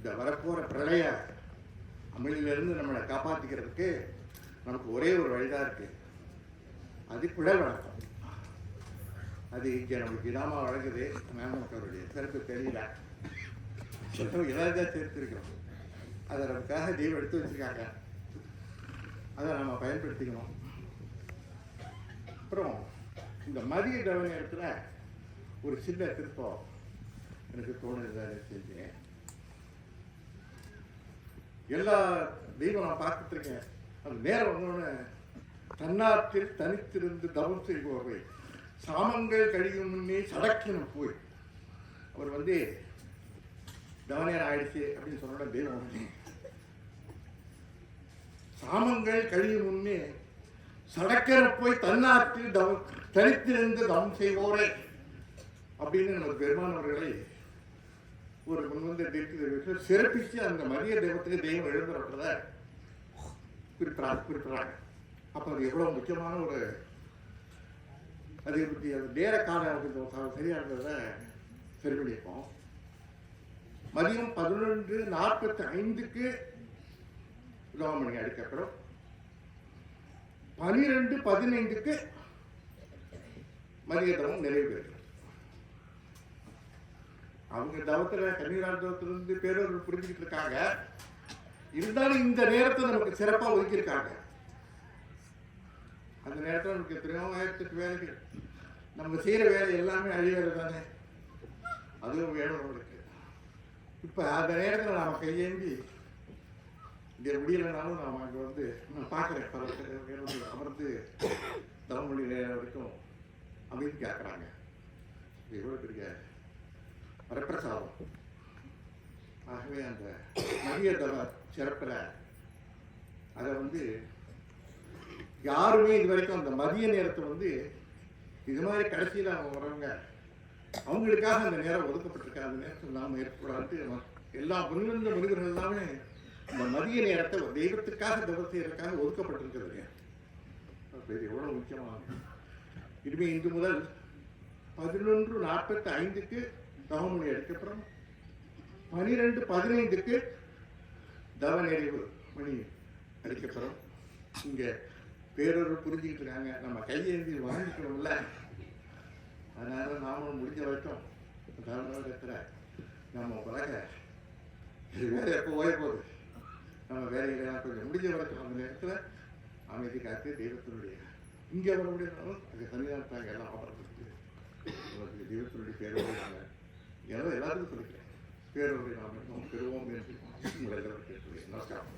இந்த வரப்போகிற பிரளய அமளியிலிருந்து நம்மளை காப்பாற்றிக்கிறதுக்கு நமக்கு ஒரே ஒரு வழிதான் இருக்குது. அது குழல் வழக்கம். அது இங்கே நமக்கு இதாமா வழங்குது. நமக்கு அவருடைய சிறப்பு தெரியல. எல்லாத்தையும் சேர்த்துருக்கோம். அதை நமக்காக தெய்வம் எடுத்து வச்சுருக்காங்க. அதை நம்ம பயன்படுத்திக்கணும். அப்புறம் இந்த மதிய தவ நேரத்தில் ஒரு சின்ன திருப்பம் எனக்கு தோணுது. செஞ்சேன். எல்லா தெய்வம் நான் பார்த்துட்டு இருக்கேன். அது நேரம் வந்தோடனே தன்னாற்றில் தனித்திருந்து தவம் செய்வோரை சாமங்கள் கழியும் முன்னே சடக்கின போய் அவர் வந்து தவநேரம் ஆயிடுச்சு அப்படின்னு சொன்ன தெய்வம் வந்து சாமங்கள் கழியும் முன்னே சடக்கின போய் தன்னாற்றில் தனித்திருந்து தவம் செய்வோரே அப்படின்னு நம்ம பெருமானவர்களை ஒரு முன்வந்த தீர்க்கு சிறப்பிச்சு அந்த மதிய தெய்வத்துக்கு தெய்வம் எழுதுறத குறிப்பிடுறாங்க. அப்போ அது எவ்வளோ முக்கியமான ஒரு அதை பற்றி அது நேர கால சரியானதை சரி பண்ணியிருக்கோம். மதியம் 11:45 உலகமணி அடிக்கப்படும். 12:15 மதிய தவம் நிறைவு பெறும். அவங்க தவத்தில் கன்னிராஜ் தவத்திலிருந்து பேரொரு புரிஞ்சுக்கிட்டு இருக்காங்க. இருந்தாலும் இந்த நேரத்தை நமக்கு சிறப்பாக ஒதுக்கியிருக்காங்க. அந்த நேரத்தில் நமக்கு எத்தனையோ ஆயிரத்துக்கு வேலைகள் நம்ம செய்கிற வேலை எல்லாமே அழிவேலை தானே. அதுவும் வேணும் நம்மளுக்கு. இப்போ அந்த நேரத்தில் நாம் கையேந்தி இந்த முடியலைனாலும் நாம் அங்கே வந்து நான் பார்க்குறேன் அமர்ந்து தமிழ்மொழி நேரம் வரைக்கும் அப்படின்னு கேட்குறாங்க. இது எவ்வளோ பெரிய வரப்பிரசாதம். ஆகவே அந்த மதிய தவ சிறப்பில் அதை வந்து யாருமே இது வரைக்கும் அந்த மதிய நேரத்தை வந்து இது மாதிரி கடைசியில் அவங்க வரவங்க அவங்களுக்காக அந்த நேரம் ஒதுக்கப்பட்டிருக்க அந்த நேரத்தில் நாம் ஏற்படாது. எல்லா முன்னிருந்த மனிதர்கள் எல்லாமே இந்த மதிய நேரத்தை ஒரு தெய்வத்துக்காக தவம் செய்யறதுக்காக ஒதுக்கப்பட்டிருக்கிறது. இது எவ்வளோ முக்கியமானது. இனிமே இன்று முதல் 11:45 தவமொழி அடிக்கப்படும். 12:15 தவ நிறைவு மணி அடிக்கப்படும். இங்கே பேரொரு புரிஞ்சுக்கிட்டு இருக்காங்க. நம்ம கையேந்தி வாங்கிக்கணும்ல. அதனால நாமளும் முடிஞ்ச வரைக்கும் தவத்தில் நம்ம உலக இது வேலை எப்போ ஓய போகுது. நம்ம வேலைகள்லாம் கொஞ்சம் முடிஞ்ச வரைக்கும் அந்த நேரத்தில் அமைதி காத்து தெய்வத்தினுடைய இங்கே வர முடியாதாலும் அது சன்னிதானத்தாங்க எல்லாம் ஆபரத்துக்கு தெய்வத்தினுடைய பேரோடு நாங்கள் எல்லாத்துக்கும் சொல்லிக்கிறேன். பேரோடு நாம் பெறுவோம் என்று உங்களை கேட்கிறேன். நமஸ்காரம்.